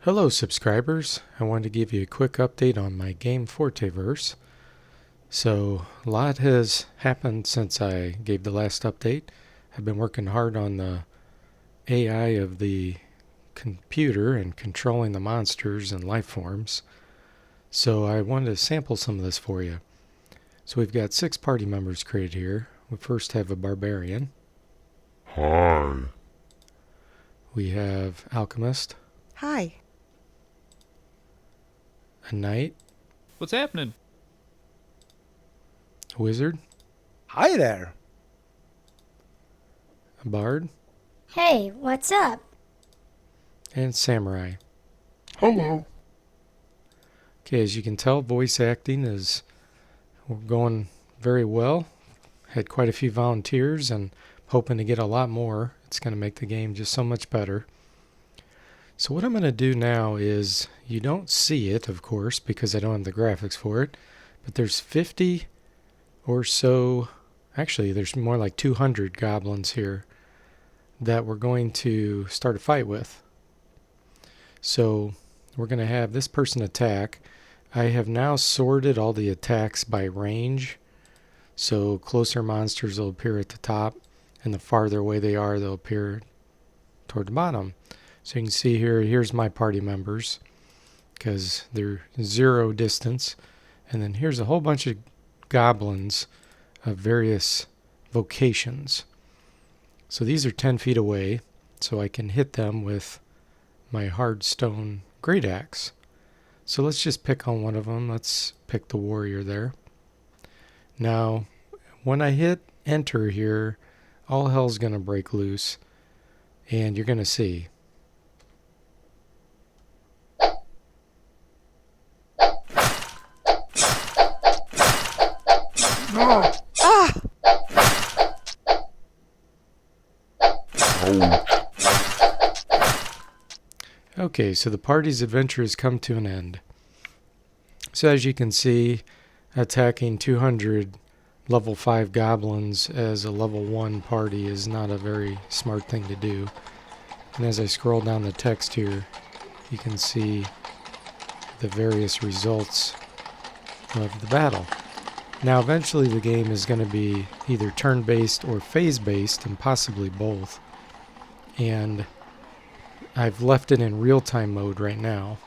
Hello subscribers, I wanted to give you a quick update on my game Fortaeverse. So a lot has happened since I gave the last update. I've been working hard on the AI of the computer and controlling the monsters and life forms. So I wanted to sample some of this for you. So we've got 6 party members created here. We first have a barbarian. Hi. We have alchemist, Hi. a knight, What's happening? a wizard, Hi there. a bard, Hey, what's up? and samurai. Hello. Okay, as you can tell, voice acting is going very well. Had quite a few volunteers and hoping to get a lot more. It's going to make the game just so much better. So what I'm going to do now is, you don't see it, of course, because I don't have the graphics for it, but there's 50 or so, actually there's more like 200 goblins here that we're going to start a fight with. So we're going to have this person attack. I have now sorted all the attacks by range, so closer monsters will appear at the top, and the farther away they are, they'll appear toward the bottom. So you can see here, here's my party members, because they're 0 distance, and then here's a whole bunch of goblins of various vocations. So these are 10 feet away, so I can hit them with my hard stone great axe. So let's just pick on one of them. Let's pick the warrior there. Now, when I hit enter here, all hell's going to break loose, and you're going to see. No. Ah! Ouch. Okay, so the party's adventure has come to an end. So as you can see, attacking 200 level 5 goblins as a level 1 party is not a very smart thing to do. And as I scroll down the text here, you can see the various results of the battle. Now eventually the game is going to be either turn-based or phase-based, and possibly both. And I've left it in real-time mode right now.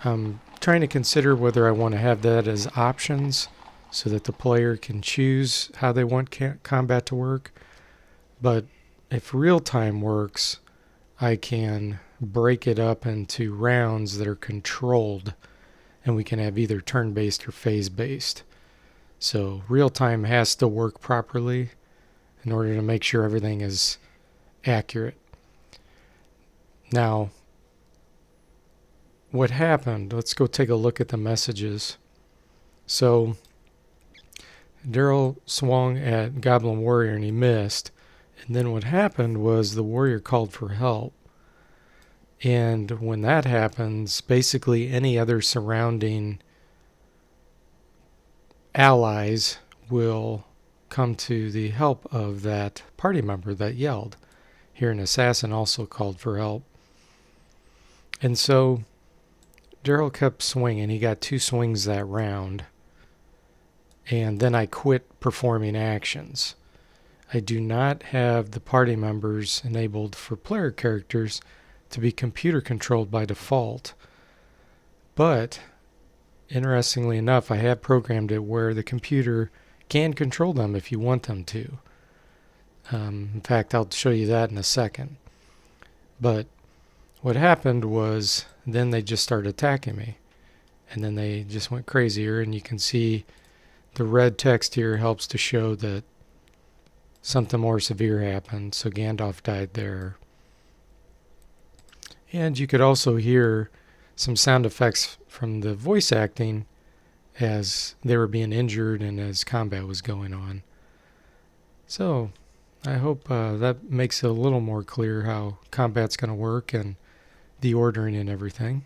I'm trying to consider whether I want to have that as options so that the player can choose how they want combat to work. But if real-time works, I can break it up into rounds that are controlled, and we can have either turn-based or phase-based. So real-time has to work properly in order to make sure everything is accurate. Now, what happened? Let's go take a look at the messages. So, Daryl swung at Goblin Warrior and he missed. And then what happened was the warrior called for help. And when that happens, basically any other surrounding allies will come to the help of that party member that yelled. Here an assassin also called for help. And so Daryl kept swinging. He got 2 swings that round. And then I quit performing actions. I do not have the party members enabled for player characters to be computer controlled by default. But interestingly enough, I have programmed it where the computer can control them if you want them to. In fact, I'll show you that in a second. But what happened was then they just started attacking me. And then they just went crazier, and you can see the red text here helps to show that something more severe happened. So Gandalf died there. And you could also hear some sound effects from the voice acting as they were being injured and as combat was going on. So I hope that makes it a little more clear how combat's going to work and the ordering and everything.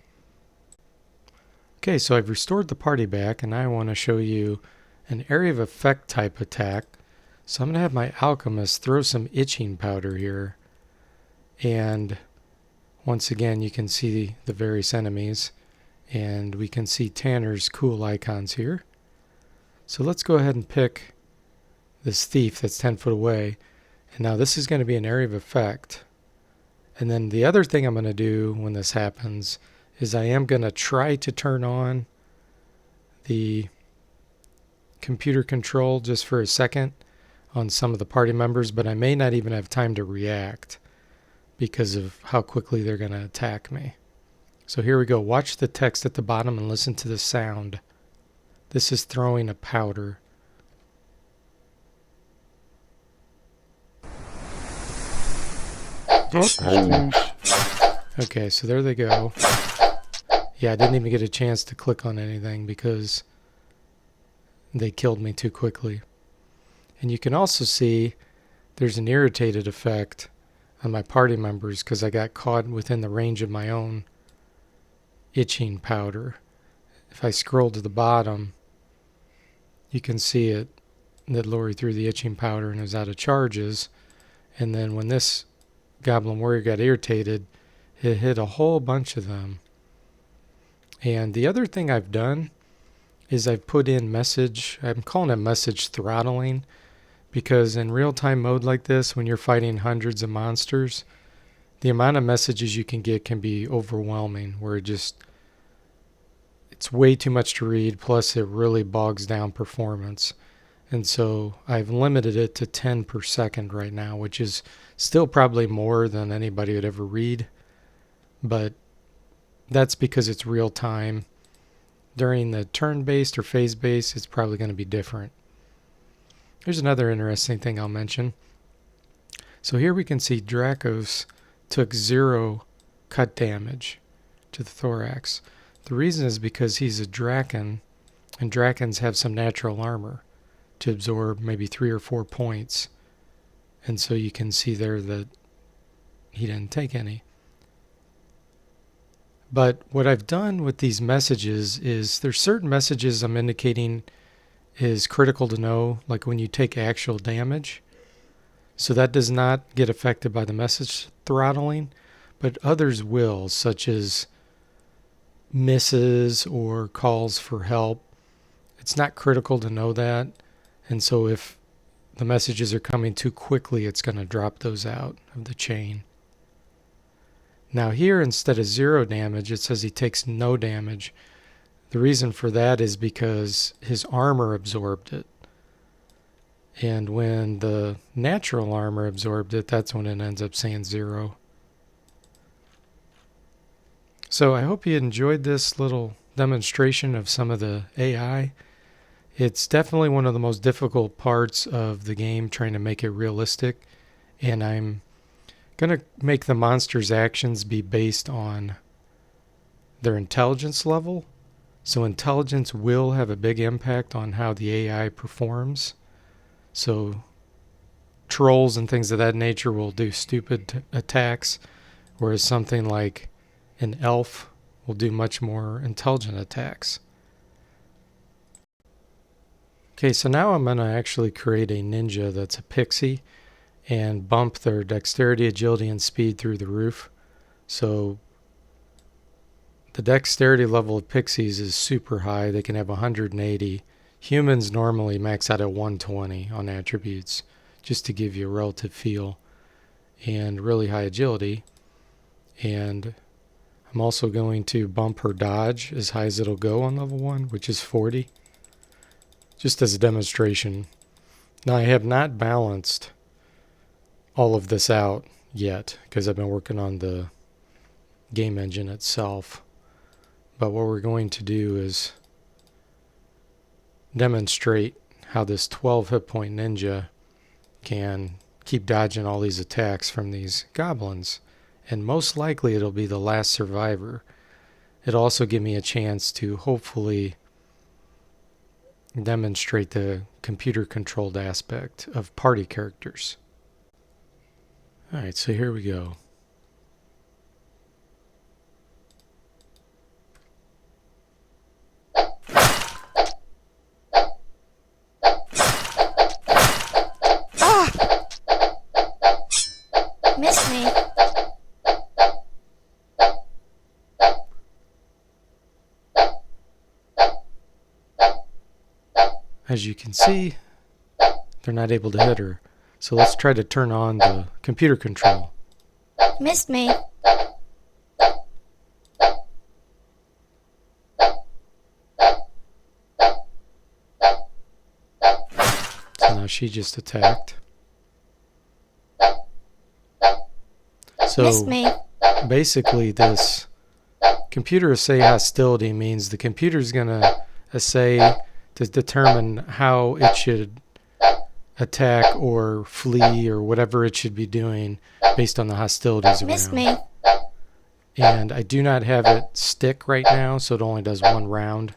Okay, so I've restored the party back, and I want to show you an area of effect type attack. So I'm going to have my alchemist throw some itching powder here. And once again, you can see the various enemies, and we can see Tanner's cool icons here. So let's go ahead and pick this thief that's 10 foot away. And now this is going to be an area of effect. And then the other thing I'm going to do when this happens is I am going to try to turn on the computer control just for a second on some of the party members, but I may not even have time to react because of how quickly they're going to attack me. So here we go. Watch the text at the bottom and listen to the sound. This is throwing a powder. Okay, so there they go. Yeah, I didn't even get a chance to click on anything because they killed me too quickly. And you can also see there's an irritated effect on my party members because I got caught within the range of my own itching powder. If I scroll to the bottom, you can see it that Lori threw the itching powder and it was out of charges. And then when this Goblin Warrior got irritated, it hit a whole bunch of them. And the other thing I've done is I've put in message, I'm calling it message throttling, because in real-time mode like this, when you're fighting hundreds of monsters, the amount of messages you can get can be overwhelming, where it's way too much to read, plus it really bogs down performance. And so I've limited it to 10 per second right now, which is still probably more than anybody would ever read. But that's because it's real time. During the turn-based or phase-based, it's probably going to be different. Here's another interesting thing I'll mention. So here we can see Dracos took 0 cut damage to the thorax. The reason is because he's a Draken, and Drakens have some natural armor to absorb maybe 3 or 4 points. And so you can see there that he didn't take any. But what I've done with these messages is there's certain messages I'm indicating is critical to know, like when you take actual damage. So that does not get affected by the message throttling, but others will, such as misses or calls for help. It's not critical to know that. And so if the messages are coming too quickly, it's going to drop those out of the chain. Now here, instead of 0 damage, it says he takes no damage. The reason for that is because his armor absorbed it. And when the natural armor absorbed it, that's when it ends up saying 0. So I hope you enjoyed this little demonstration of some of the AI. It's definitely one of the most difficult parts of the game, trying to make it realistic. And I'm going to make the monsters' actions be based on their intelligence level. So intelligence will have a big impact on how the AI performs. So trolls and things of that nature will do stupid attacks, whereas something like an elf will do much more intelligent attacks. Okay, so now I'm going to actually create a ninja that's a pixie and bump their dexterity, agility, and speed through the roof. So the dexterity level of pixies is super high. They can have 180. Humans normally max out at 120 on attributes, just to give you a relative feel. And really high agility. And I'm also going to bump her dodge as high as it'll go on level 1, which is 40. Just as a demonstration. Now I have not balanced all of this out yet, because I've been working on the game engine itself. But what we're going to do is demonstrate how this 12 hit point ninja can keep dodging all these attacks from these goblins. And most likely it'll be the last survivor. It'll also give me a chance to hopefully demonstrate the computer controlled aspect of party characters. Alright, so here we go. Missed me. as you can see, they're not able to hit her. So let's try to turn on the computer control. Missed me. So now she just attacked. So Missed me. basically this computer assay hostility means the computer's going to assay to determine how it should attack or flee or whatever it should be doing based on the hostilities Missed around. me. And I do not have it stick right now, so it only does one round.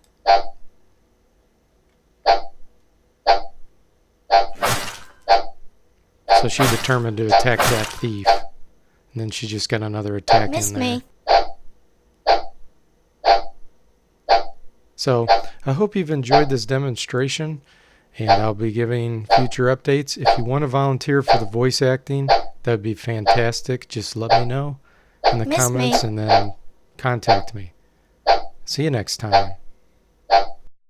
So she determined to attack that thief. And then she just got another attack Missed in there. me. So I hope you've enjoyed this demonstration, and I'll be giving future updates. If you want to volunteer for the voice acting, that would be fantastic. Just let me know in the Missed me. comments and then contact me. See you next time.